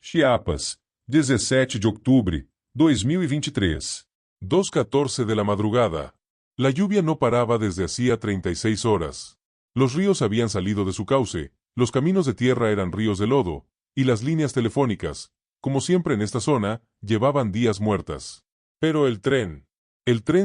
Chiapas, 17 de octubre, 2023. 2:14 de la madrugada. La lluvia no paraba desde hacía 36 horas. Los ríos habían salido de su cauce, los caminos de tierra eran ríos de lodo, y las líneas telefónicas, como siempre en esta zona, llevaban días muertas. Pero el tren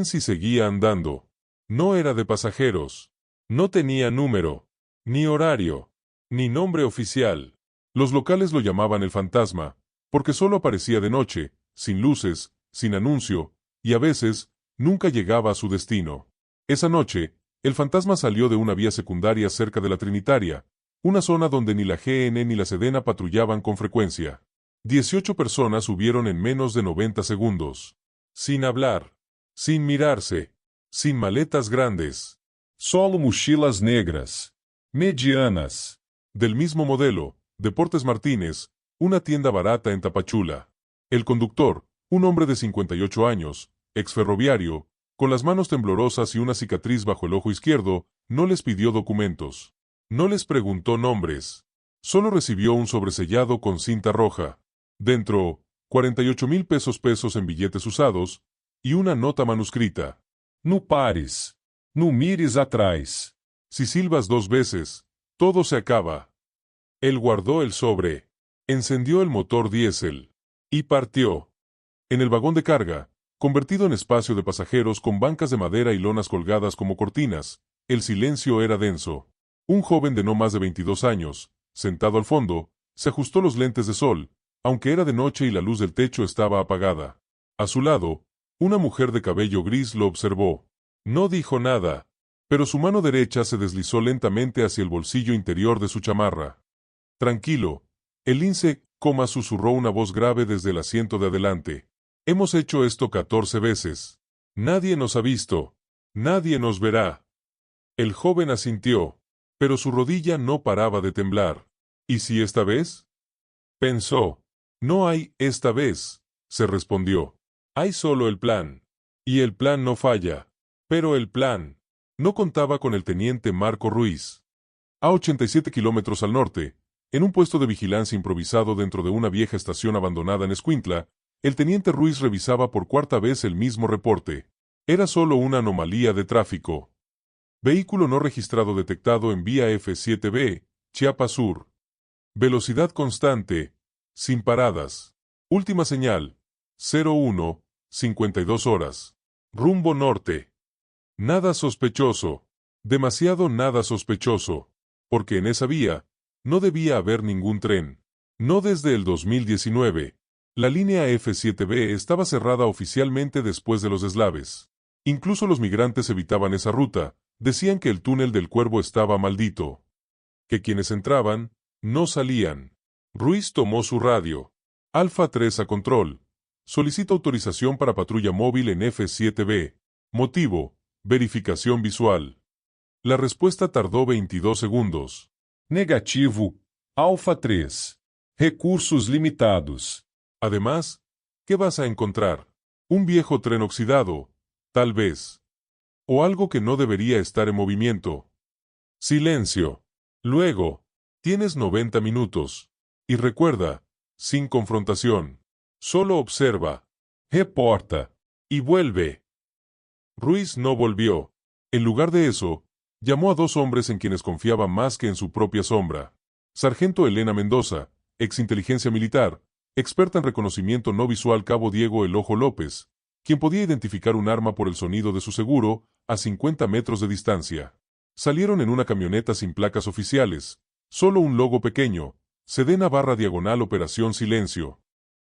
sí seguía andando. No era de pasajeros. No tenía número, ni horario, ni nombre oficial. Los locales lo llamaban el fantasma, porque solo aparecía de noche, sin luces, sin anuncio, y a veces, nunca llegaba a su destino. Esa noche, el fantasma salió de una vía secundaria cerca de la Trinitaria, una zona donde ni la GN ni la Sedena patrullaban con frecuencia. 18 personas subieron en menos de 90 segundos. Sin hablar, sin mirarse, sin maletas grandes. Solo mochilas negras, medianas. Del mismo modelo, Deportes Martínez, una tienda barata en Tapachula. El conductor, un hombre de 58 años, exferroviario, con las manos temblorosas y una cicatriz bajo el ojo izquierdo, no les pidió documentos. No les preguntó nombres. Solo recibió un sobresellado con cinta roja. Dentro, 48,000 pesos en billetes usados, y una nota manuscrita. No pares. No mires atrás. Si silbas 2 veces, todo se acaba. Él guardó el sobre, encendió el motor diésel, y partió. En el vagón de carga, convertido en espacio de pasajeros con bancas de madera y lonas colgadas como cortinas, el silencio era denso. Un joven de no más de 22 años, sentado al fondo, se ajustó los lentes de sol, aunque era de noche y la luz del techo estaba apagada. A su lado, una mujer de cabello gris lo observó. No dijo nada, pero su mano derecha se deslizó lentamente hacia el bolsillo interior de su chamarra. Tranquilo, el lince, susurró una voz grave desde el asiento de adelante. Hemos hecho esto 14 veces. Nadie nos ha visto. Nadie nos verá. El joven asintió, pero su rodilla no paraba de temblar. ¿Y si esta vez? Pensó. No hay esta vez, se respondió. Hay solo el plan. Y el plan no falla. Pero el plan no contaba con el teniente Marco Ruiz. A 87 kilómetros al norte, en un puesto de vigilancia improvisado dentro de una vieja estación abandonada en Escuintla, el teniente Ruiz revisaba por cuarta vez el mismo reporte. Era solo una anomalía de tráfico. Vehículo no registrado detectado en vía F7B, Chiapas Sur. Velocidad constante, sin paradas. Última señal, 01, 52 horas. Rumbo norte. Nada sospechoso. Demasiado nada sospechoso. Porque en esa vía, no debía haber ningún tren. No desde el 2019. La línea F7B estaba cerrada oficialmente después de los deslaves. Incluso los migrantes evitaban esa ruta, decían que el túnel del Cuervo estaba maldito. Que quienes entraban, no salían. Ruiz tomó su radio. Alfa 3 a control. Solicita autorización para patrulla móvil en F7B. Motivo, verificación visual. La respuesta tardó 22 segundos. Negativo. Alfa 3. Recursos limitados. Además, ¿qué vas a encontrar? Un viejo tren oxidado, tal vez. O algo que no debería estar en movimiento. Silencio. Luego, tienes 90 minutos. Y recuerda, sin confrontación. Solo observa. Reporta. Y vuelve. Ruiz no volvió. En lugar de eso, llamó a 2 hombres en quienes confiaba más que en su propia sombra. Sargento Elena Mendoza, exinteligencia militar, experta en reconocimiento no visual Cabo Diego El Ojo López, quien podía identificar un arma por el sonido de su seguro, a 50 metros de distancia. Salieron en una camioneta sin placas oficiales, solo un logo pequeño, Sedena/Diagonal Operación Silencio.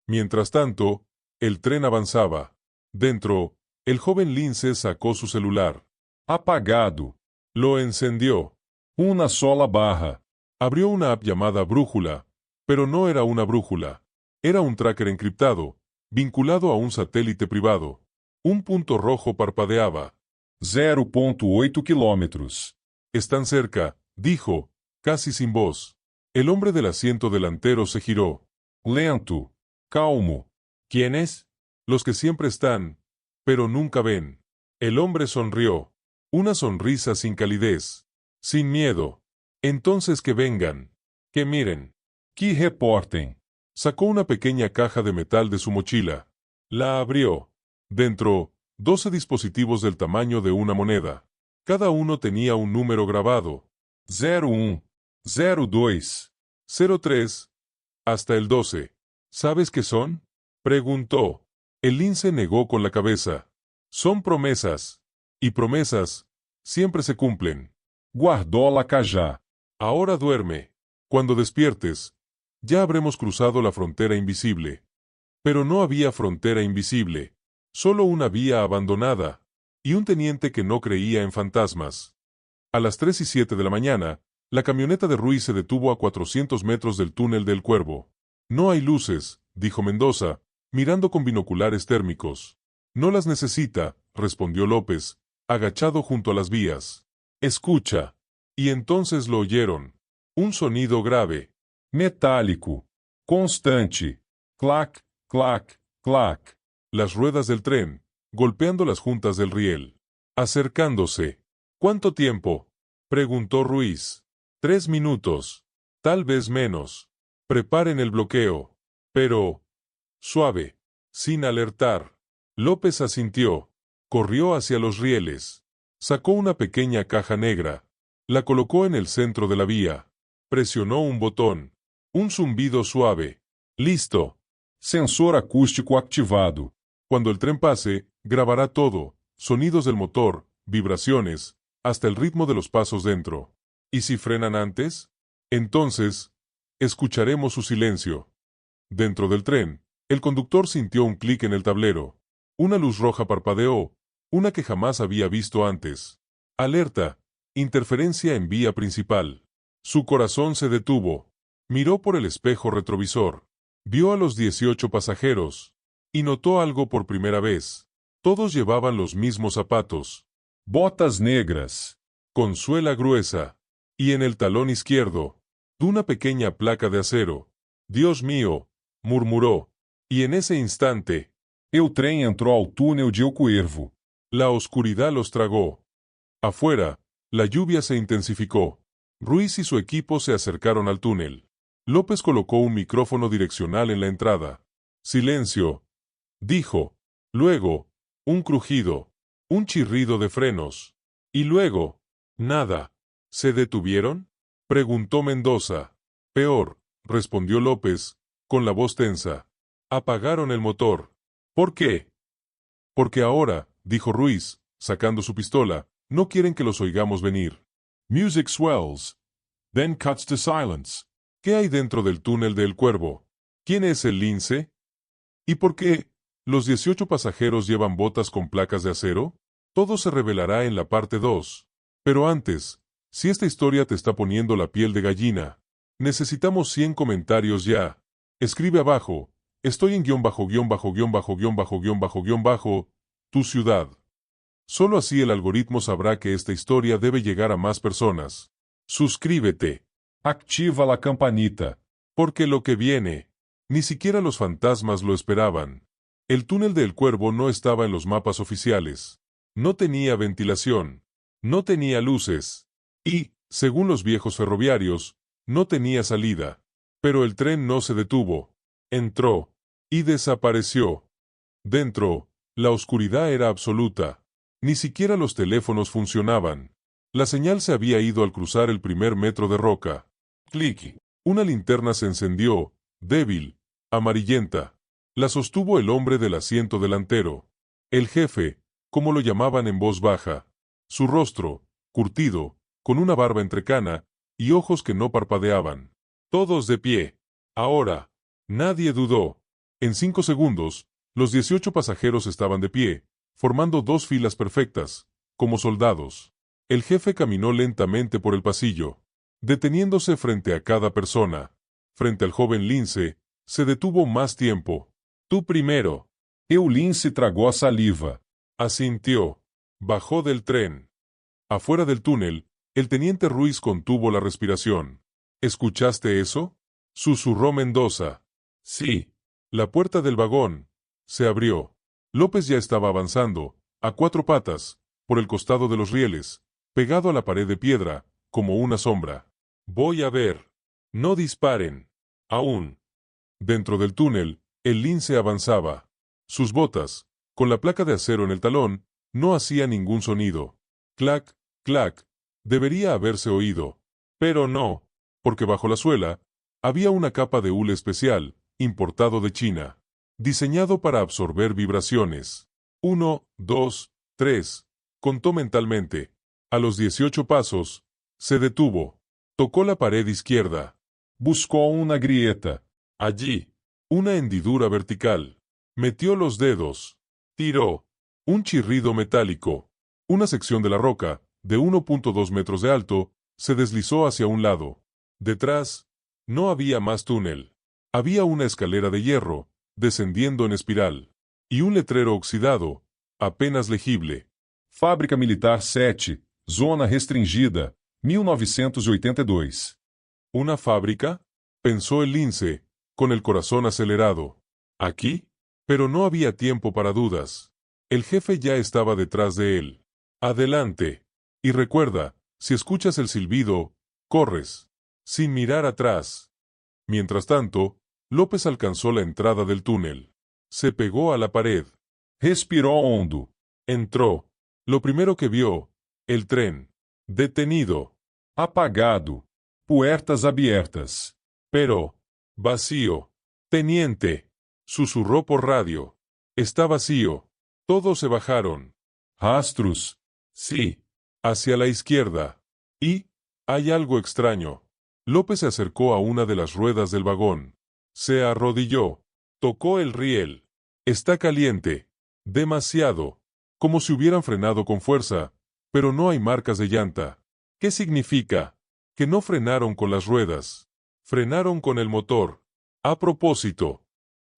Mientras tanto, el tren avanzaba. Dentro, el joven Lince sacó su celular. Apagado. Lo encendió. Una sola barra. Abrió una app llamada Brújula, pero no era una brújula. Era un tracker encriptado, vinculado a un satélite privado. Un punto rojo parpadeaba. 0,8 kilómetros. Están cerca, dijo, casi sin voz. El hombre del asiento delantero se giró. Lento. Calmo. ¿Quiénes? Los que siempre están, pero nunca ven. El hombre sonrió. Una sonrisa sin calidez. Sin miedo. Entonces que vengan. Que miren. Que reportem. Sacó una pequeña caja de metal de su mochila. La abrió. Dentro, 12 dispositivos del tamaño de una moneda. Cada uno tenía un número grabado. 01, 02. 03, hasta el 12. ¿Sabes qué son? Preguntó. El lince negó con la cabeza. Son promesas. Y promesas siempre se cumplen. Guardó la cajá. Ahora duerme. Cuando despiertes, ya habremos cruzado la frontera invisible. Pero no había frontera invisible. Solo una vía abandonada. Y un teniente que no creía en fantasmas. A las 3:07 de la mañana, la camioneta de Ruiz se detuvo a 400 metros del túnel del Cuervo. No hay luces, dijo Mendoza, mirando con binoculares térmicos. No las necesita, respondió López, agachado junto a las vías. Escucha. Y entonces lo oyeron. Un sonido grave. Metálico. Constante. Clac, clac, clac. Las ruedas del tren, golpeando las juntas del riel. Acercándose. ¿Cuánto tiempo? Preguntó Ruiz. 3 minutos. Tal vez menos. Preparen el bloqueo. Pero... suave. Sin alertar. López asintió. Corrió hacia los rieles. Sacó una pequeña caja negra. La colocó en el centro de la vía. Presionó un botón. Un zumbido suave. Listo. Sensor acústico activado. Cuando el tren pase, grabará todo, sonidos del motor, vibraciones, hasta el ritmo de los pasos dentro. ¿Y si frenan antes? Entonces, escucharemos su silencio. Dentro del tren, el conductor sintió un clic en el tablero. Una luz roja parpadeó, una que jamás había visto antes. Alerta, interferencia en vía principal. Su corazón se detuvo. Miró por el espejo retrovisor. Vio a los 18 pasajeros. Y notó algo por primera vez. Todos llevaban los mismos zapatos. Botas negras. Con suela gruesa. Y en el talón izquierdo, una pequeña placa de acero. Dios mío, murmuró. Y en ese instante, El trem entrou ao túnel de El Cuervo. la oscuridad los tragó. Afuera, la lluvia se intensificó. Ruiz y su equipo se acercaron al túnel. López colocó un micrófono direccional en la entrada. Silencio, dijo. Luego, un crujido, un chirrido de frenos. Y luego, nada. ¿Se detuvieron? Preguntó Mendoza. Peor, respondió López, con la voz tensa. Apagaron el motor. ¿Por qué? Porque ahora, dijo Ruiz, sacando su pistola, no quieren que los oigamos venir. Music swells. Then cuts to silence. ¿Qué hay dentro del túnel de El Cuervo? ¿Quién es el lince? ¿Y por qué los 18 pasajeros llevan botas con placas de acero? Todo se revelará en la parte 2. Pero antes, si esta historia te está poniendo la piel de gallina, necesitamos 100 comentarios ya. Escribe abajo, estoy en tu ciudad. Solo así el algoritmo sabrá que esta historia debe llegar a más personas. Suscríbete. Activa la campanita. Porque lo que viene, ni siquiera los fantasmas lo esperaban. El túnel del Cuervo no estaba en los mapas oficiales. No tenía ventilación. No tenía luces. Y, según los viejos ferroviarios, no tenía salida. Pero el tren no se detuvo. Entró. Y desapareció. Dentro, la oscuridad era absoluta. Ni siquiera los teléfonos funcionaban. La señal se había ido al cruzar el primer metro de roca. Clic. Una linterna se encendió, débil, amarillenta. La sostuvo el hombre del asiento delantero. El jefe, como lo llamaban en voz baja. Su rostro, curtido, con una barba entrecana, y ojos que no parpadeaban. Todos de pie. Ahora. Nadie dudó. En 5 segundos, los 18 pasajeros estaban de pie, formando 2 filas perfectas, como soldados. El jefe caminó lentamente por el pasillo, deteniéndose frente a cada persona. Frente al joven lince, se detuvo más tiempo. Tú primero. El lince tragó a saliva. Asintió. Bajó del tren. Afuera del túnel, el teniente Ruiz contuvo la respiración. ¿Escuchaste eso? Susurró Mendoza. Sí. La puerta del vagón se abrió. López ya estaba avanzando, a 4 patas, por el costado de los rieles, pegado a la pared de piedra, como una sombra. Voy a ver. No disparen. Aún. Dentro del túnel, el lince avanzaba. Sus botas, con la placa de acero en el talón, no hacían ningún sonido. Clac, clac, debería haberse oído. Pero no, porque bajo la suela, había una capa de hule especial, importado de China, diseñado para absorber vibraciones. 1, 2, 3, contó mentalmente. A los 18 pasos, se detuvo. Tocó la pared izquierda. Buscó una grieta. Allí, una hendidura vertical. Metió los dedos. Tiró. Un chirrido metálico. Una sección de la roca, de 1.2 metros de alto, se deslizó hacia un lado. Detrás, no había más túnel. Había una escalera de hierro, descendiendo en espiral. Y un letrero oxidado, apenas legible. Fábrica Militar 7, Zona Restringida, 1982. ¿Una fábrica? Pensó el lince, con el corazón acelerado. ¿Aquí? Pero no había tiempo para dudas. El jefe ya estaba detrás de él. Adelante. Y recuerda, si escuchas el silbido, corres. Sin mirar atrás. Mientras tanto, López alcanzó la entrada del túnel. Se pegó a la pared. Respiró hondo. Entró. Lo primero que vio, el tren. Detenido. Apagado. Puertas abiertas. Pero, vacío. Teniente, susurró por radio. Está vacío. Todos se bajaron. Rastros. Sí, hacia la izquierda. Y, hay algo extraño. López se acercó a una de las ruedas del vagón. Se arrodilló. Tocó el riel. Está caliente. Demasiado. Como si hubieran frenado con fuerza, pero no hay marcas de llanta. ¿Qué significa? Que no frenaron con las ruedas. Frenaron con el motor. A propósito.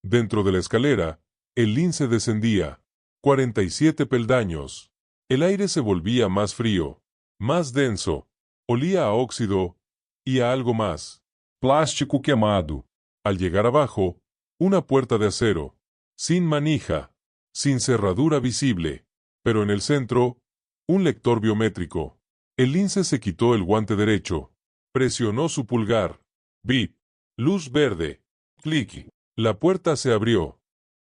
Dentro de la escalera, el lince descendía. 47 peldaños. El aire se volvía más frío, más denso. Olía a óxido y a algo más. Plástico quemado. Al llegar abajo, una puerta de acero, sin manija, sin cerradura visible, pero en el centro, un lector biométrico. El lince se quitó el guante derecho. Presionó su pulgar. Bip. Luz verde. Clic. La puerta se abrió.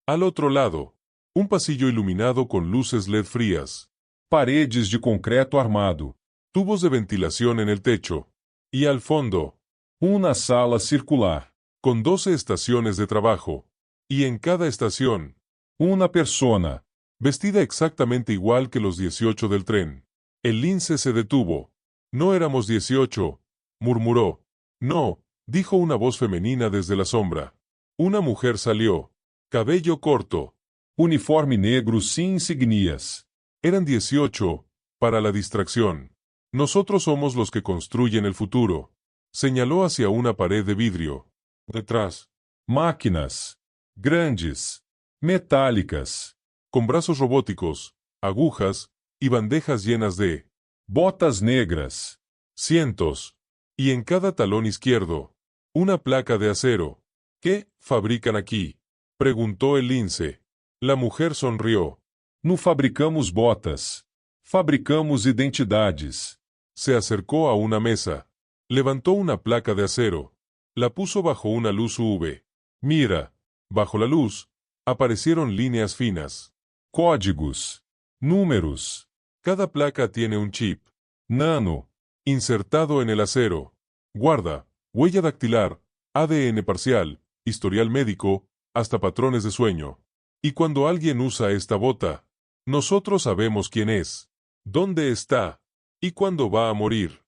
Al otro lado, un pasillo iluminado con luces LED frías. Paredes de concreto armado. Tubos de ventilación en el techo. Y al fondo, Una sala circular. con 12 estaciones de trabajo. Y en cada estación, Una persona. vestida exactamente igual que los 18 del tren. El lince se detuvo. No éramos 18, murmuró. No, dijo una voz femenina desde la sombra. Una mujer salió. Cabello corto. Uniforme negro sin insignias. Eran 18, para la distracción. Nosotros somos los que construyen el futuro. Señaló hacia una pared de vidrio. Detrás, Máquinas. Grandes. Metálicas. con brazos robóticos, agujas y bandejas llenas de Botas negras. cientos. Y en cada talón izquierdo, una placa de acero. ¿Qué fabrican aquí? Preguntó el lince. La mujer sonrió. No fabricamos botas. Fabricamos identidades. Se acercó a una mesa. Levantó una placa de acero. La puso bajo una luz UV. Mira, bajo la luz, aparecieron líneas finas. Códigos. Números. Cada placa tiene un chip. Nano. Insertado en el acero. Guarda, huella dactilar, ADN parcial, historial médico, hasta patrones de sueño. Y cuando alguien usa esta bota, nosotros sabemos quién es, dónde está, y cuándo va a morir.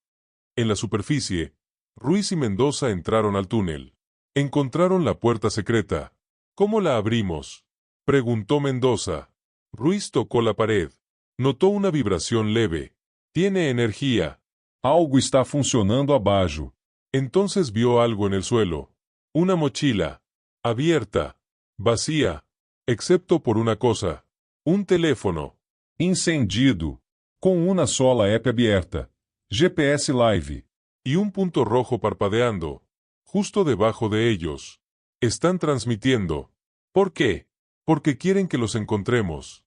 En la superficie, Ruiz y Mendoza entraron al túnel. Encontraron la puerta secreta. ¿Cómo la abrimos?, preguntó Mendoza. Ruiz tocó la pared. Notó una vibración leve. Tiene energía. Algo está funcionando abaixo. Entonces vio algo en el suelo. Una mochila. Abierta. Vacía. Excepto por una cosa. Un teléfono. Incendido. Com uma sola app aberta. GPS Live. Y un punto rojo parpadeando. Justo debajo de ellos. Están transmitiendo. ¿Por qué? Porque quieren que los encontremos.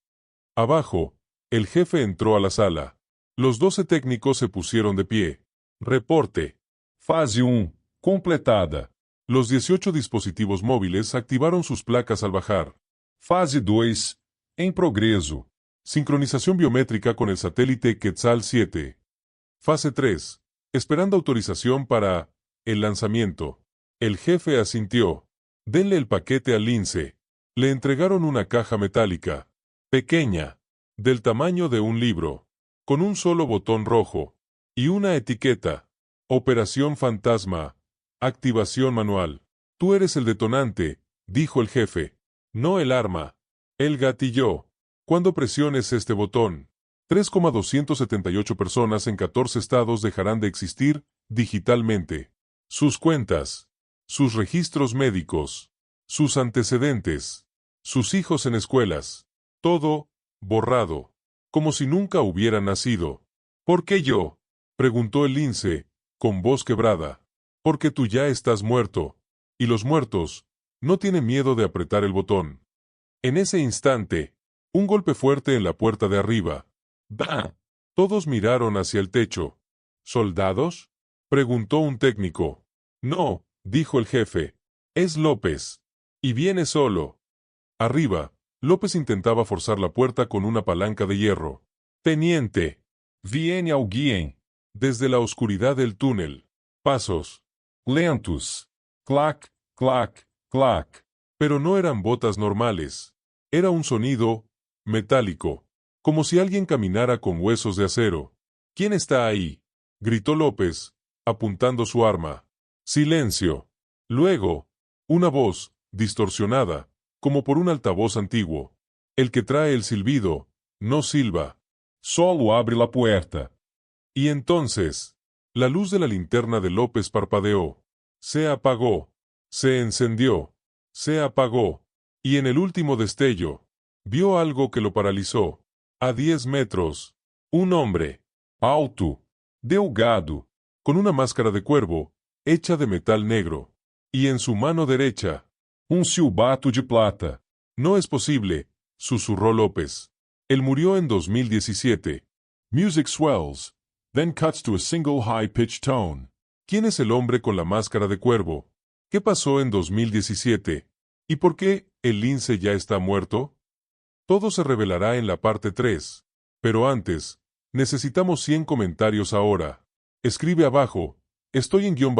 Abajo, el jefe entró a la sala. Los 12 técnicos se pusieron de pie. Reporte. Fase 1. Completada. Los 18 dispositivos móviles activaron sus placas al bajar. Fase 2. Em progreso. Sincronización biométrica con el satélite Quetzal 7. Fase 3. Esperando autorización para el lanzamiento. El jefe asintió. Denle el paquete al lince. Le entregaron una caja metálica, pequeña, del tamaño de un libro, con un solo botón rojo, y una etiqueta. Operación Fantasma. Activación manual. Tú eres el detonante, dijo el jefe. No el arma. Él gatilló. Cuando presiones este botón, 3,278 personas en 14 estados dejarán de existir digitalmente. Sus cuentas, sus registros médicos, sus antecedentes, sus hijos en escuelas, todo borrado, como si nunca hubiera nacido. ¿Por qué yo?, preguntó el lince, con voz quebrada. Porque tú ya estás muerto, y los muertos no tienen miedo de apretar el botón. En ese instante, un golpe fuerte en la puerta de arriba. ¡Bah! Todos miraron hacia el techo. ¿Soldados?, preguntó un técnico. No, dijo el jefe. Es López. Y viene solo. Arriba, López intentaba forzar la puerta con una palanca de hierro. Teniente. Viene alguien. Desde la oscuridad del túnel. Pasos. Lentos. Clac, clac, clac. Pero no eran botas normales. Era un sonido metálico, como si alguien caminara con huesos de acero. ¿Quién está ahí?, gritó López, apuntando su arma. Silencio. Luego, una voz, distorsionada, como por un altavoz antiguo. El que trae el silbido, no silba. Solo abre la puerta. Y entonces, la luz de la linterna de López parpadeó. Se apagó. Se encendió. Se apagó. Y en el último destello, vio algo que lo paralizó. A 10 metros, un hombre, Alto. Delgado. con una máscara de cuervo, hecha de metal negro, y en su mano derecha. Silbato de plata. No es posible, susurró López. Él murió en 2017. Music swells, then cuts to a single high-pitched tone. ¿Quién es el hombre con la máscara de cuervo? ¿Qué pasó en 2017? ¿Y por qué el lince ya está muerto? Todo se revelará en la parte 3. Pero antes, necesitamos 100 comentarios ahora. Escribe abajo. Estoy en _________.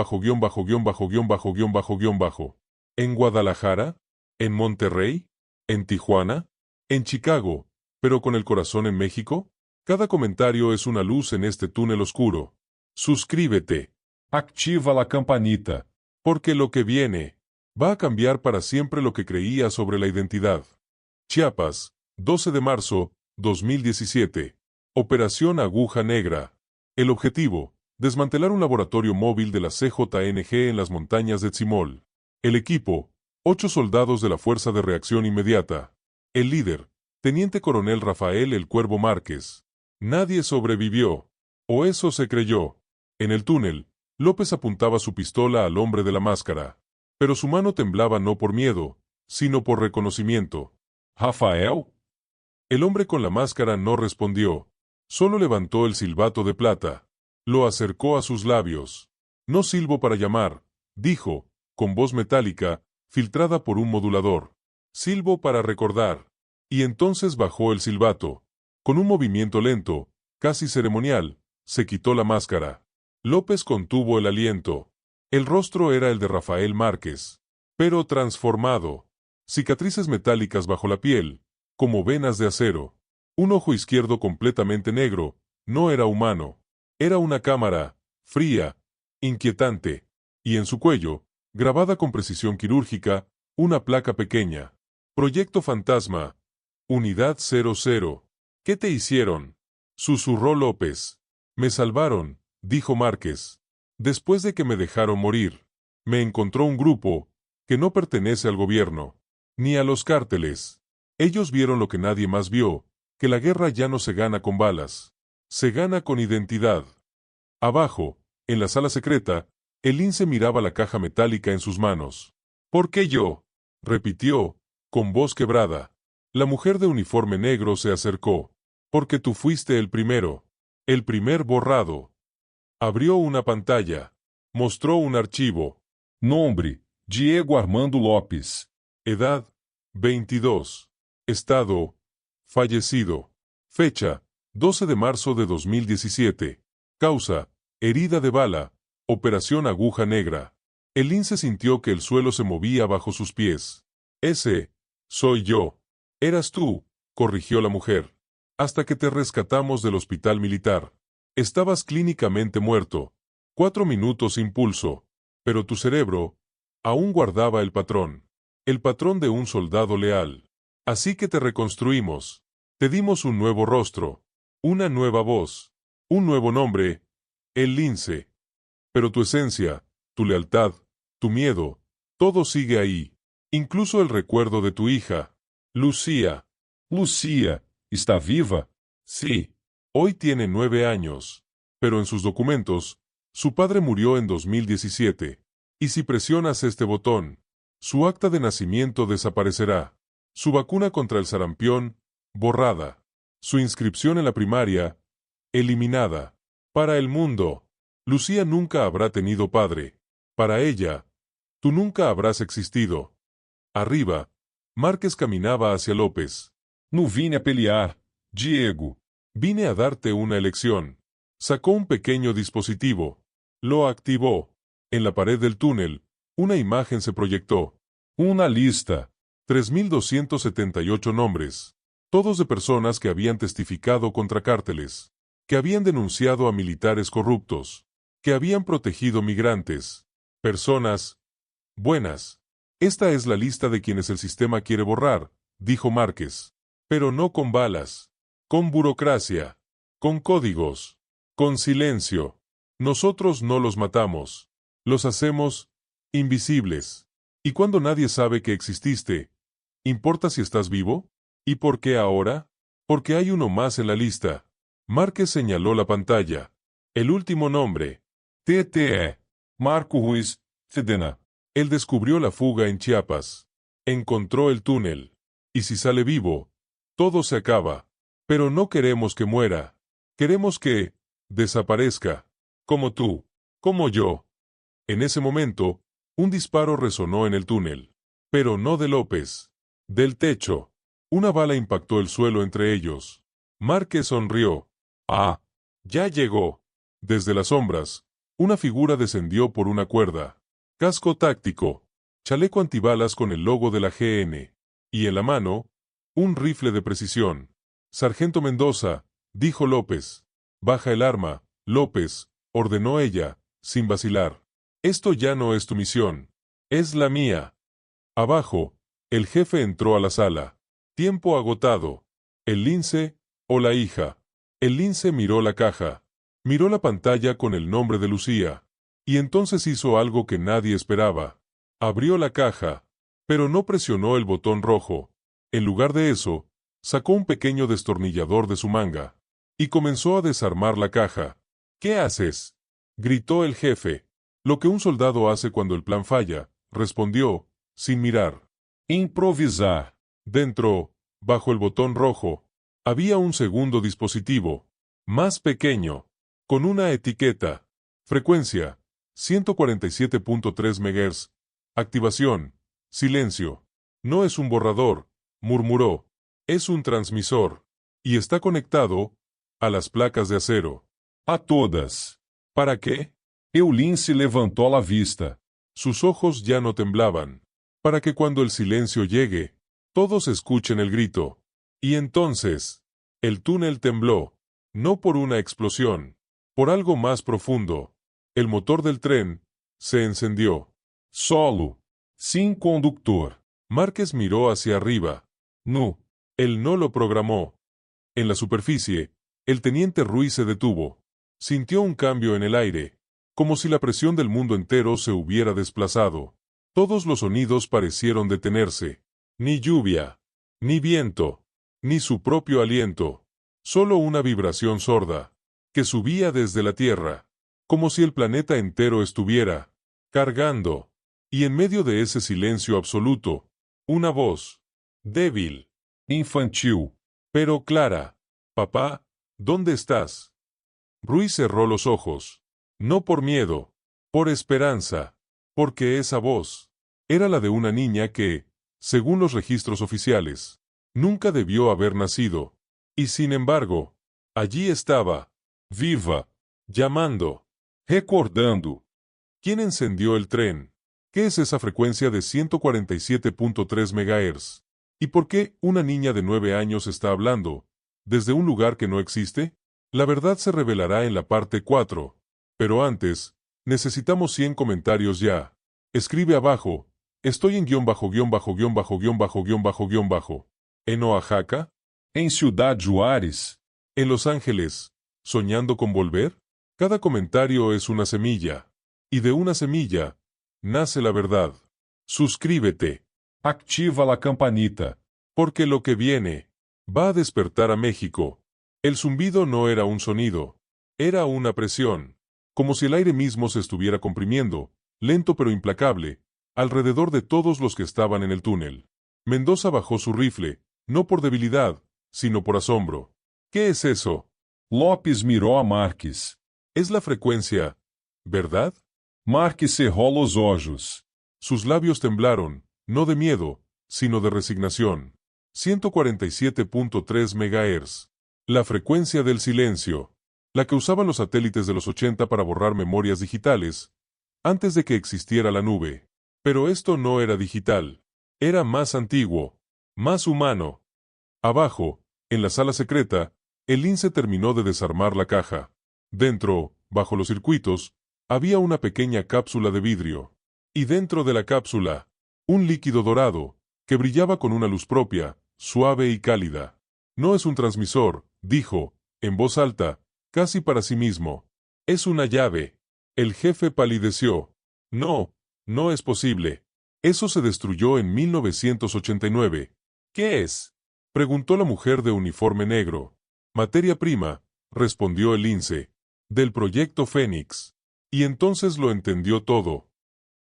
¿En Guadalajara? ¿En Monterrey? ¿En Tijuana? ¿En Chicago? ¿Pero con el corazón en México? Cada comentario es una luz en este túnel oscuro. Suscríbete. Activa la campanita. Porque lo que viene va a cambiar para siempre lo que creía sobre la identidad. Chiapas, 12 de marzo, 2017. Operación Aguja Negra. El objetivo, desmantelar un laboratorio móvil de la CJNG en las montañas de Tzimol. El equipo, 8 soldados de la Fuerza de Reacción Inmediata. El líder, Teniente Coronel Rafael El Cuervo Márquez. Nadie sobrevivió. O eso se creyó. En el túnel, López apuntaba su pistola al hombre de la máscara. Pero su mano temblaba no por miedo, sino por reconocimiento. Rafael? El hombre con la máscara no respondió. Solo levantó el silbato de plata. Lo acercó a sus labios. No silbo para llamar, dijo, con voz metálica, filtrada por un modulador. Silbo para recordar. Y entonces bajó el silbato. Con un movimiento lento, casi ceremonial, se quitó la máscara. López contuvo el aliento. El rostro era el de Rafael Márquez, pero transformado. Cicatrices metálicas bajo la piel, como venas de acero. Un ojo izquierdo completamente negro, no era humano. Era una cámara, fría, inquietante. Y en su cuello, grabada con precisión quirúrgica, una placa pequeña. Proyecto Fantasma. Unidad 00. ¿Qué te hicieron?, susurró López. Me salvaron, dijo Márquez. Después de que me dejaron morir, me encontró un grupo que no pertenece al gobierno, ni a los cárteles. Ellos vieron lo que nadie más vio, que la guerra ya no se gana con balas. Se gana con identidad. Abajo, en la sala secreta, el lince miraba la caja metálica en sus manos. ¿Por qué yo?, repitió, con voz quebrada. La mujer de uniforme negro se acercó. Porque tú fuiste el primero. El primer borrado. Abrió una pantalla. Mostró un archivo. Nombre, Diego Armando Lopes. Edad, 22. Estado, fallecido. Fecha, 12 de marzo de 2017. Causa, herida de bala, operación aguja negra. El lince sintió que el suelo se movía bajo sus pies. Ese, soy yo. Eras tú, corrigió la mujer. Hasta que te rescatamos del hospital militar. Estabas clínicamente muerto. 4 minutos sin pulso. Pero tu cerebro aún guardaba el patrón. El patrón de un soldado leal. Así que te reconstruimos. Te dimos un nuevo rostro. Una nueva voz. Un nuevo nombre. El lince. Pero tu esencia, tu lealtad, tu miedo, todo sigue ahí. Incluso el recuerdo de tu hija. Lucía. Lucia, está viva? Sí. Hoy tiene 9 años. Pero en sus documentos, su padre murió en 2017. Y si presionas este botón, su acta de nacimiento desaparecerá. Su vacuna contra el sarampión, borrada. Su inscripción en la primaria, eliminada. Para el mundo, Lucía nunca habrá tenido padre. Para ella, tú nunca habrás existido. Arriba, Márquez caminaba hacia López. No vine a pelear, Diego. Vine a darte una elección. Sacó un pequeño dispositivo. Lo activó. En la pared del túnel, una imagen se proyectó. Una lista. 3.278 nombres. Todos de personas que habían testificado contra cárteles. Que habían denunciado a militares corruptos. Que habían protegido migrantes. Personas buenas. Esta es la lista de quienes el sistema quiere borrar, dijo Márquez. Pero no con balas. Con burocracia. Con códigos. Con silencio. Nosotros no los matamos. Los hacemos invisibles. Y cuando nadie sabe que exististe, ¿importa si estás vivo? ¿Y por qué ahora? Porque hay uno más en la lista. Márquez señaló la pantalla. El último nombre. TTE. Marco Ruiz Cedena. Él descubrió la fuga en Chiapas. Encontró el túnel. Y si sale vivo, todo se acaba. Pero no queremos que muera. Queremos que desaparezca. Como tú. Como yo. En ese momento, un disparo resonó en el túnel. Pero no de López. Del techo. Una bala impactó el suelo entre ellos. Márquez sonrió. Ah, ya llegó. Desde las sombras, una figura descendió por una cuerda. Casco táctico. Chaleco antibalas con el logo de la GN. Y en la mano, un rifle de precisión. Sargento Mendoza, dijo López. Baja el arma, López, ordenó ella, sin vacilar. Esto ya no es tu misión. Es la mía. Abajo, el jefe entró a la sala. Tiempo agotado. ¿El lince o la hija? El lince miró la caja. Miró la pantalla con el nombre de Lucía. Y entonces hizo algo que nadie esperaba. Abrió la caja. Pero no presionó el botón rojo. En lugar de eso, sacó un pequeño destornillador de su manga. Y comenzó a desarmar la caja. ¿Qué haces? Gritó el jefe. Lo que un soldado hace cuando el plan falla, respondió, sin mirar. Improvisar. Dentro, bajo el botón rojo, había un segundo dispositivo, más pequeño, con una etiqueta. Frecuencia, 147.3 MHz. Activación, silencio. No es un borrador, murmuró. Es un transmisor. Y está conectado a las placas de acero. A todas. ¿Para qué? Eulince levantó la vista. Sus ojos ya no temblaban. Para que cuando el silencio llegue, todos escuchen el grito. Y entonces, el túnel tembló. No por una explosión. Por algo más profundo. El motor del tren se encendió. Solo. Sin conductor. Márquez miró hacia arriba. No. Él no lo programó. En la superficie, el teniente Ruiz se detuvo. Sintió un cambio en el aire. Como si la presión del mundo entero se hubiera desplazado. Todos los sonidos parecieron detenerse. Ni lluvia, ni viento, ni su propio aliento. Solo una vibración sorda, que subía desde la Tierra, como si el planeta entero estuviera cargando. Y en medio de ese silencio absoluto, una voz, débil, Infantil. pero clara. Papá, ¿dónde estás? Ruiz cerró los ojos. No por miedo, por esperanza, porque esa voz Era la de una niña que, según los registros oficiales, nunca debió haber nacido. Y sin embargo, allí estaba, viva, llamando, recordando. ¿quién encendió el tren? ¿Qué es esa frecuencia de 147.3 MHz? ¿Y por qué una niña de 9 años está hablando desde un lugar que no existe? La verdad se revelará en la parte 4. Pero antes, necesitamos 100 comentarios ya. Escribe abajo, estoy en guión bajo, guión bajo, guión bajo, guión bajo, guión bajo, guión bajo. ¿En Oaxaca? Em Ciudad Juárez. ¿En Los Ángeles? ¿Soñando con volver? Cada comentario es una semilla. Y de una semilla, nace la verdad. Suscríbete. Activa la campanita. Porque lo que viene va a despertar a México. El zumbido no era un sonido. Era una presión. Como si el aire mismo se estuviera comprimiendo, lento pero implacable, alrededor de todos los que estaban en el túnel. Mendoza bajó su rifle, no por debilidad, sino por asombro. ¿Qué es eso? Lopes miró a Marques. Es la frecuencia, ¿verdad? Marques cerró los ojos. Sus labios temblaron, no de miedo, sino de resignación. 147.3 MHz. La frecuencia del silencio. La que usaban los satélites de los 80 para borrar memorias digitales, antes de que existiera la nube. Pero esto no era digital. Era más antiguo, más humano. Abajo, en la sala secreta, el lince terminó de desarmar la caja. Dentro, bajo los circuitos, había una pequeña cápsula de vidrio. Y dentro de la cápsula, un líquido dorado, que brillaba con una luz propia, suave y cálida. No es un transmisor, dijo, en voz alta, casi para sí mismo. Es una llave. El jefe palideció. No, no es posible. Eso se destruyó en 1989. ¿Qué es? Preguntó la mujer de uniforme negro. Materia prima, respondió el lince. Del proyecto Fénix. Y entonces lo entendió todo.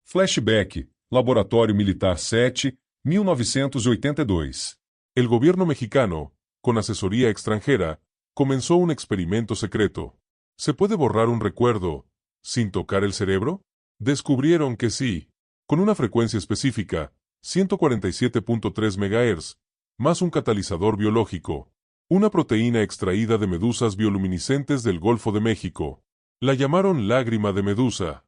Flashback, Laboratório Militar 7, 1982. El gobierno mexicano, con asesoría extranjera, comenzó un experimento secreto. ¿Se puede borrar un recuerdo sin tocar el cerebro? Descubrieron que sí, con una frecuencia específica, 147.3 MHz, más un catalizador biológico, una proteína extraída de medusas bioluminiscentes del Golfo de México. La llamaron lágrima de medusa.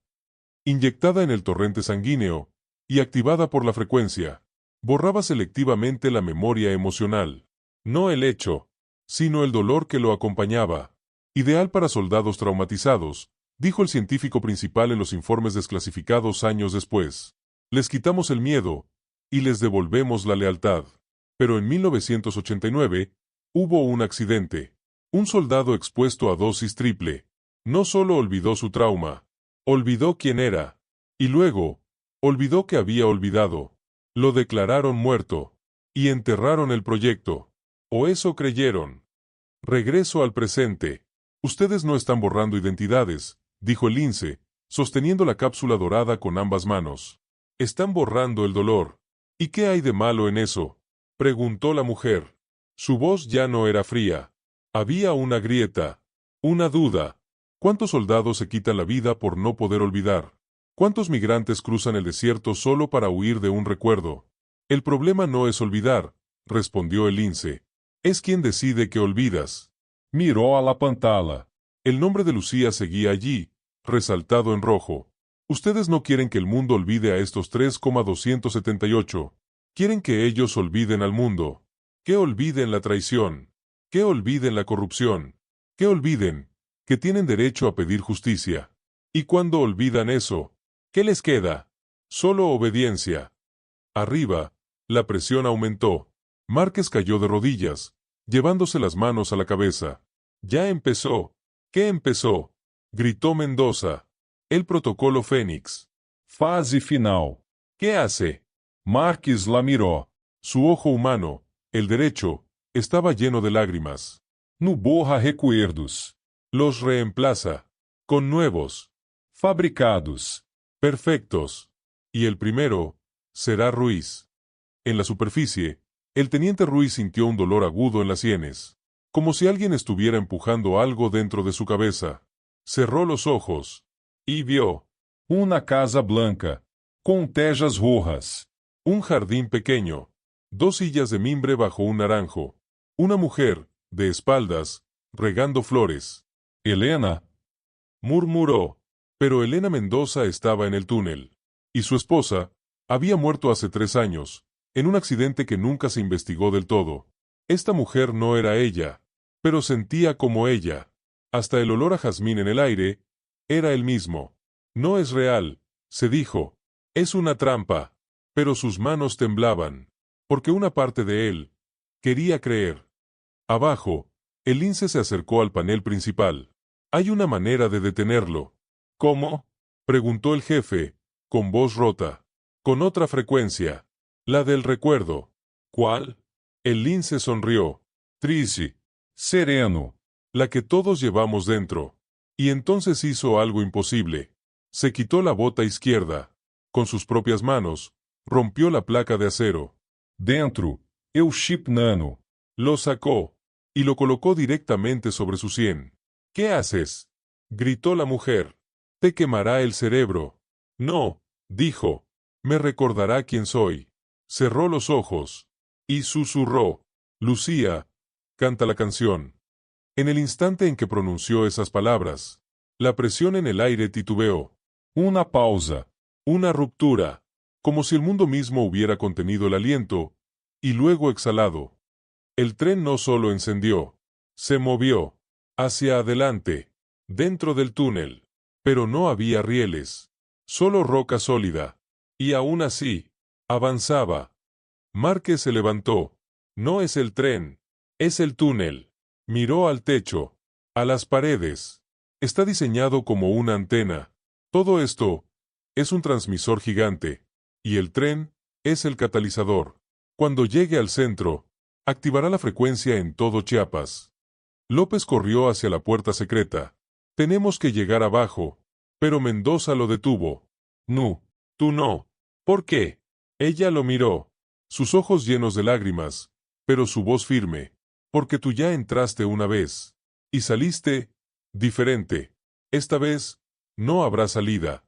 Inyectada en el torrente sanguíneo y activada por la frecuencia, borraba selectivamente la memoria emocional. No el hecho, sino el dolor que lo acompañaba. Ideal para soldados traumatizados, dijo el científico principal en los informes desclasificados años después. Les quitamos el miedo y les devolvemos la lealtad. Pero en 1989, hubo un accidente. Un soldado expuesto a dosis triple. No solo olvidó su trauma, olvidó quién era. Y luego, olvidó que había olvidado. Lo declararon muerto. Y enterraron el proyecto. O eso creyeron. Regreso al presente. Ustedes no están borrando identidades, dijo el lince, sosteniendo la cápsula dorada con ambas manos. Están borrando el dolor. ¿Y qué hay de malo en eso? Preguntó la mujer. Su voz ya no era fría. Había una grieta. Una duda. ¿Cuántos soldados se quitan la vida por no poder olvidar? ¿Cuántos migrantes cruzan el desierto solo para huir de un recuerdo? El problema no es olvidar, respondió el lince. Es quien decide que olvidas. Miró a la pantalla. El nombre de Lucía seguía allí, resaltado en rojo. Ustedes no quieren que el mundo olvide a estos 3,278. Quieren que ellos olviden al mundo. Que olviden la traición. Que olviden la corrupción. Que olviden que tienen derecho a pedir justicia. Y cuando olvidan eso, ¿qué les queda? Solo obediencia. Arriba, la presión aumentó. Márquez cayó de rodillas, llevándose las manos a la cabeza. Ya empezó. ¿Qué empezó? Gritó Mendoza. El protocolo Fénix. Fase final. ¿Qué hace? Marques la miró. Su ojo humano, el derecho, estaba lleno de lágrimas. No borra recuerdos. Los reemplaza. Con nuevos. Fabricados. Perfectos. Y el primero, será Ruiz. En la superficie, el teniente Ruiz sintió un dolor agudo en las sienes, como si alguien estuviera empujando algo dentro de su cabeza. Cerró los ojos y vio Una casa blanca, com tejas rojas. Un jardín pequeño. 2 sillas de mimbre bajo un naranjo. Una mujer, de espaldas, regando flores. Helena, Murmuró. Pero Elena Mendoza estaba en el túnel. Y su esposa había muerto hace 3 años, en un accidente que nunca se investigó del todo. Esta mujer no era ella, pero sentía como ella. Hasta el olor a jazmín en el aire era el mismo. No es real, se dijo. Es una trampa. Pero sus manos temblaban, porque una parte de él quería creer. Abajo, el lince se acercó al panel principal. Hay una manera de detenerlo. ¿Cómo? Preguntó el jefe, con voz rota. Con otra frecuencia. La del recuerdo. ¿Cuál? El lince sonrió. triste, sereno. La que todos llevamos dentro. Y entonces hizo algo imposible. Se quitó la bota izquierda. Con sus propias manos, rompió la placa de acero. Dentro, eu chip nano. Lo sacó. Y lo colocó directamente sobre su sien. ¿Qué haces? Gritó la mujer. Te quemará el cerebro. No, dijo. Me recordará quién soy. Cerró los ojos. Y susurró. Lucía, canta la canción. En el instante en que pronunció esas palabras, la presión en el aire titubeó. Una pausa. Una ruptura. Como si el mundo mismo hubiera contenido el aliento, y luego exhalado. El tren no solo encendió, se movió, hacia adelante, dentro del túnel. Pero no había rieles, solo roca sólida. Y aún así, avanzaba. Márquez se levantó. No es el tren, es el túnel. Miró al techo, a las paredes. Está diseñado como una antena. Todo esto es un transmisor gigante. Y el tren es el catalizador. Cuando llegue al centro, activará la frecuencia en todo Chiapas. López corrió hacia la puerta secreta. Tenemos que llegar abajo. Pero Mendoza lo detuvo. No, tú no. ¿Por qué? Ella lo miró. Sus ojos llenos de lágrimas, pero su voz firme. Porque tú ya entraste una vez. Y saliste diferente. Esta vez no habrá salida.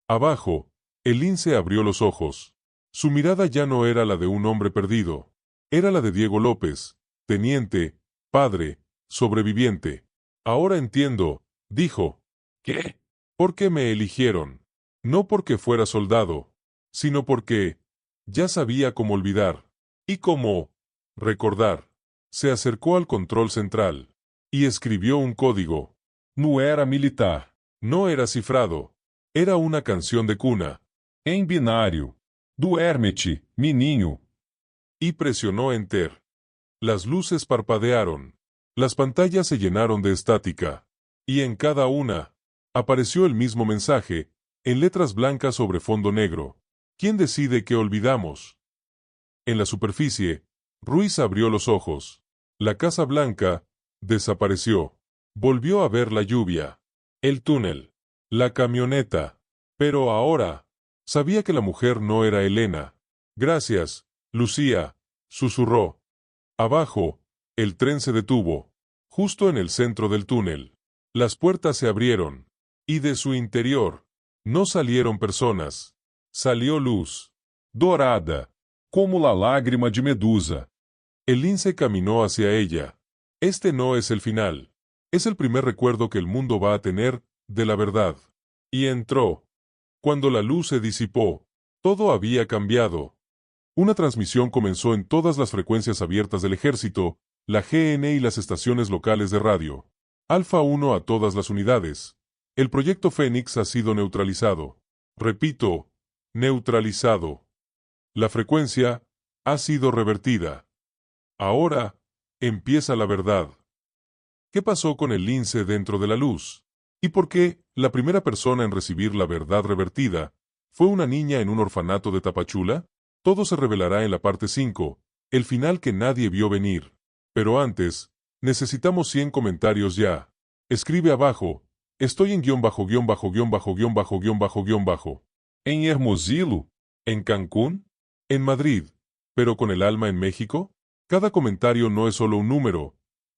Abajo, el lince abrió los ojos. Su mirada ya no era la de un hombre perdido. Era la de Diego López, teniente, padre, sobreviviente. Ahora entiendo, dijo. ¿Qué? ¿Por qué me eligieron? No porque fuera soldado, sino porque ya sabía cómo olvidar. Y cómo recordar. Se acercó al control central y escribió un código. No era militar. No era cifrado. Era una canción de cuna. Em binário. Duerme-te, menino. Y presionó Enter. Las luces parpadearon. Las pantallas se llenaron de estática. Y en cada una apareció el mismo mensaje, en letras blancas sobre fondo negro. ¿Quién decide qué olvidamos? En la superficie, Ruiz abrió los ojos. La Casa Blanca desapareció. Volvió a ver la lluvia, el túnel, la camioneta. Pero ahora sabía que la mujer no era Elena. Gracias, Lucía, susurró. Abajo, el tren se detuvo, justo en el centro del túnel. Las puertas se abrieron, y de su interior no salieron personas. Salió luz. Dourada. Como la lágrima de Medusa. El lince caminó hacia ella. Este no es el final. Es el primer recuerdo que el mundo va a tener de la verdad. Y entró. Cuando la luz se disipó, todo había cambiado. Una transmisión comenzó en todas las frecuencias abiertas del ejército, la GN y las estaciones locales de radio. Alfa 1 a todas las unidades. El proyecto Fénix ha sido neutralizado. Repito, neutralizado. La frecuencia ha sido revertida. Ahora empieza la verdad. ¿Qué pasó con el lince dentro de la luz? ¿Y por qué la primera persona en recibir la verdad revertida fue una niña en un orfanato de Tapachula? Todo se revelará en la parte 5, el final que nadie vio venir. Pero antes, necesitamos 100 comentarios ya. Escribe abajo. Estoy en ___________. Em Hermosillo? ¿En Cancún? ¿En Madrid? ¿Pero con el alma en México? Cada comentario no es solo un número.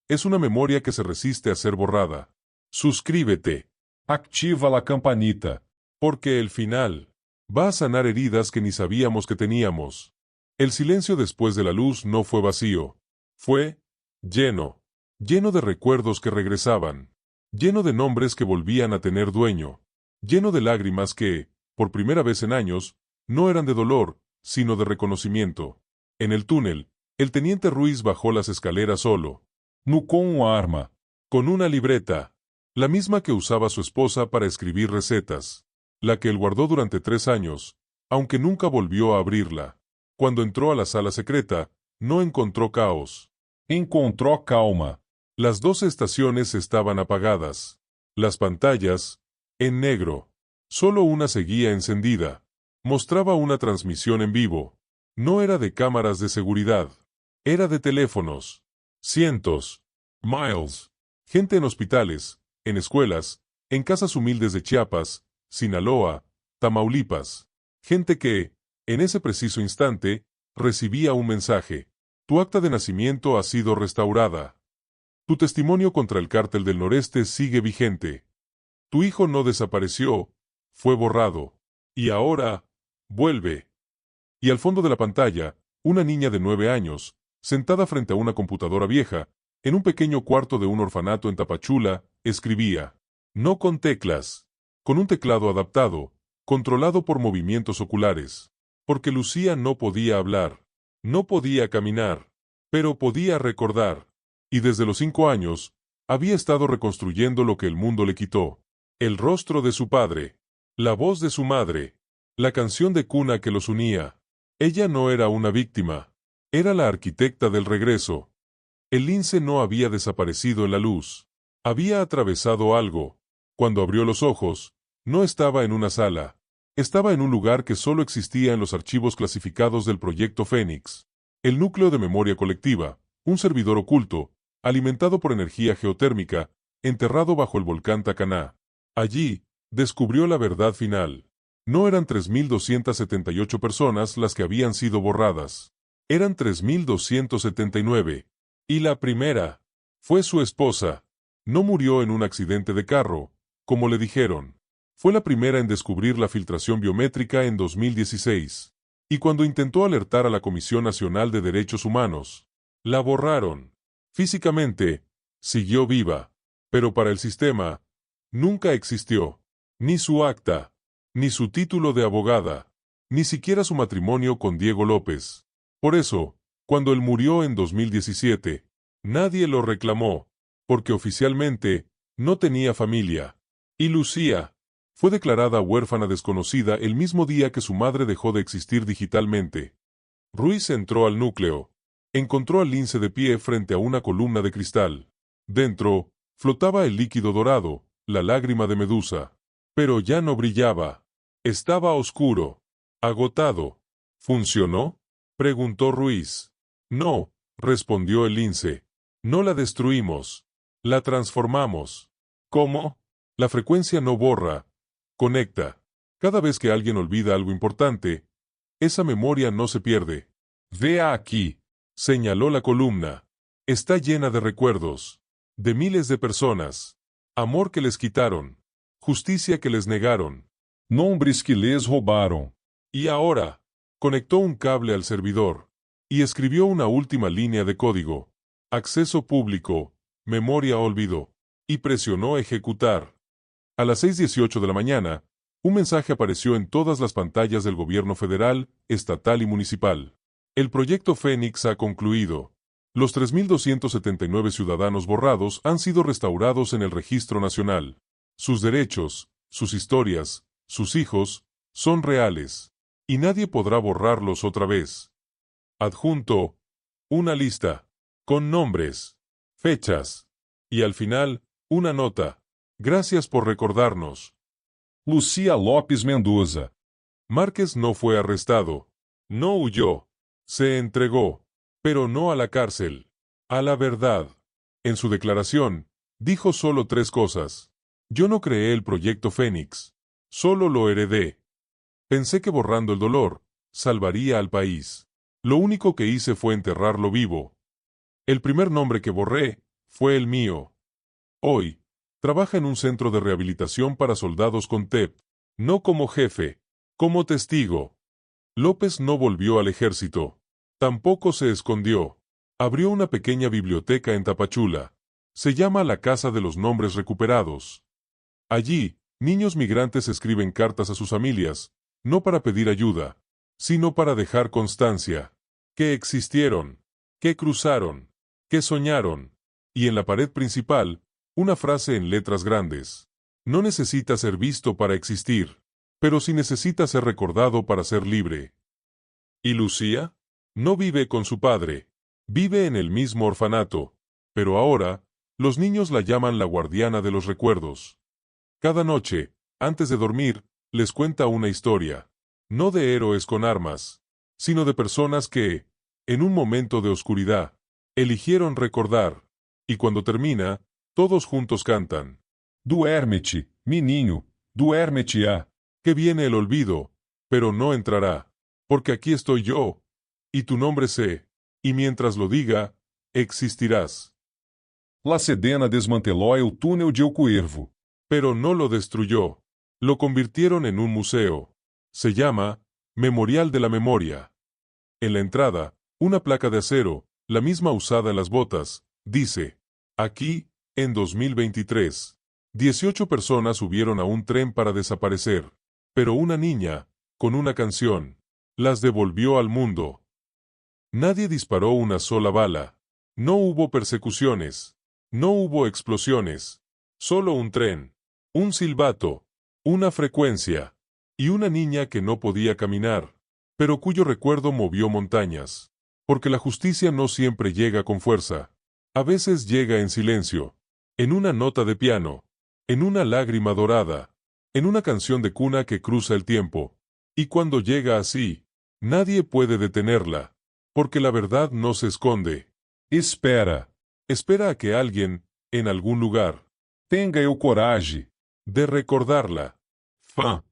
Es una memoria que se resiste a ser borrada. Suscríbete. Activa la campanita. Porque el final Va a sanar heridas que ni sabíamos que teníamos. El silencio después de la luz no fue vacío. Fue lleno. Lleno de recuerdos que regresaban. Lleno de nombres que volvían a tener dueño. Lleno de lágrimas que, por primera vez en años, no eran de dolor, sino de reconocimiento. En el túnel, el teniente Ruiz bajó las escaleras solo. No com arma. Con una libreta. La misma que usaba su esposa para escribir recetas. La que él guardó durante 3 años, aunque nunca volvió a abrirla. Cuando entró a la sala secreta, no encontró caos. Encontró calma. Las 12 estaciones estaban apagadas. Las pantallas, en negro. Solo una seguía encendida. Mostraba una transmisión en vivo. No era de cámaras de seguridad. Era de teléfonos. Cientos. Miles. Gente en hospitales, en escuelas, en casas humildes de Chiapas, Sinaloa, Tamaulipas. Gente que, en ese preciso instante, recibía un mensaje. Tu acta de nacimiento ha sido restaurada. Tu testimonio contra el cártel del Noreste sigue vigente. Tu hijo no desapareció, fue borrado. Y ahora, vuelve. Y al fondo de la pantalla, una niña de 9 años, sentada frente a una computadora vieja, en un pequeño cuarto de un orfanato en Tapachula, escribía. No con teclas. Con un teclado adaptado, controlado por movimientos oculares. Porque Lucía no podía hablar. No podía caminar. Pero podía recordar. Y desde los 5 años, había estado reconstruyendo lo que el mundo le quitó. El rostro de su padre. La voz de su madre. La canción de cuna que los unía. Ella no era una víctima. Era la arquitecta del regreso. El lince no había desaparecido en la luz. Había atravesado algo. Cuando abrió los ojos, no estaba en una sala. Estaba en un lugar que solo existía en los archivos clasificados del Proyecto Fénix. El núcleo de memoria colectiva, un servidor oculto, alimentado por energía geotérmica, enterrado bajo el volcán Tacaná. Allí, descubrió la verdad final. No eran 3.278 personas las que habían sido borradas. Eran 3.279. Y la primera fue su esposa. No murió en un accidente de carro, como le dijeron. Fue la primera en descubrir la filtración biométrica en 2016. Y cuando intentó alertar a la Comisión Nacional de Derechos Humanos, la borraron. Físicamente, siguió viva. Pero para el sistema, nunca existió. Ni su acta, ni su título de abogada, ni siquiera su matrimonio con Diego López. Por eso, cuando él murió en 2017, nadie lo reclamó, porque oficialmente no tenía familia. Y Lucía fue declarada huérfana desconocida el mismo día que su madre dejó de existir digitalmente. Ruiz entró al núcleo. Encontró al lince de pie frente a una columna de cristal. Dentro, flotaba el líquido dorado, la lágrima de Medusa. Pero ya no brillaba. Estaba oscuro. Agotado. ¿Funcionó?, preguntó Ruiz. No, respondió el lince. No la destruimos. La transformamos. ¿Cómo? La frecuencia no borra. Conecta. Cada vez que alguien olvida algo importante, esa memoria no se pierde. Vea aquí, señaló la columna. Está llena de recuerdos. De miles de personas. Amor que les quitaron. Justicia que les negaron. Nombres que les roubaram. Y ahora, conectó un cable al servidor. Y escribió una última línea de código. Acceso público. Memoria olvido. Y presionó ejecutar. A las 6:18 de la mañana, un mensaje apareció en todas las pantallas del gobierno federal, estatal y municipal. El proyecto Fénix ha concluido. Los 3.279 ciudadanos borrados han sido restaurados en el registro nacional. Sus derechos, sus historias, sus hijos, son reales. Y nadie podrá borrarlos otra vez. Adjunto, una lista, con nombres, fechas, y al final, una nota. Gracias por recordarnos. Lucía Lopes Mendoza. Márquez no fue arrestado. No huyó. Se entregó. Pero no a la cárcel. A la verdad. En su declaración, dijo solo 3 cosas. Yo no creé el proyecto Fénix. Solo lo heredé. Pensé que borrando el dolor, salvaría al país. Lo único que hice fue enterrarlo vivo. El primer nombre que borré fue el mío. Hoy, trabaja en un centro de rehabilitación para soldados con TEP. No como jefe, Como testigo. López no volvió al ejército. Tampoco se escondió. Abrió una pequeña biblioteca en Tapachula. Se llama la Casa de los Nombres Recuperados. Allí, niños migrantes escriben cartas a sus familias, no para pedir ayuda, sino para dejar constancia, que existieron, que cruzaron, que soñaron, y en la pared principal, una frase en letras grandes. No necesita ser visto para existir, pero sí necesita ser recordado para ser libre. ¿Y Lucía? No vive con su padre, vive en el mismo orfanato, pero ahora, los niños la llaman la guardiana de los recuerdos. Cada noche, antes de dormir, les cuenta una historia, no de héroes con armas, sino de personas que, en un momento de oscuridad, eligieron recordar, y cuando termina, todos juntos cantan. Duerme-te, menino, duerme-te-á. Que viene el olvido, pero no entrará, porque aquí estoy yo, y tu nombre sé, y mientras lo diga, existirás. La Sedena desmanteló el túnel de El Cuervo. Pero no lo destruyó. Lo convirtieron en un museo. Se llama Memorial de la Memoria. En la entrada, una placa de acero, la misma usada en las botas, dice, aquí, en 2023, 18 personas subieron a un tren para desaparecer, pero una niña, con una canción, las devolvió al mundo. Nadie disparó una sola bala. No hubo persecuciones. No hubo explosiones. Solo un tren, un silbato, una frecuencia, y una niña que no podía caminar, pero cuyo recuerdo movió montañas. Porque la justicia no siempre llega con fuerza. A veces llega en silencio, en una nota de piano, en una lágrima dorada, en una canción de cuna que cruza el tiempo. Y cuando llega así, nadie puede detenerla, porque la verdad no se esconde. Espera. Espera a que alguien, en algún lugar, Tenga eu coragem. de recordarla. Fã.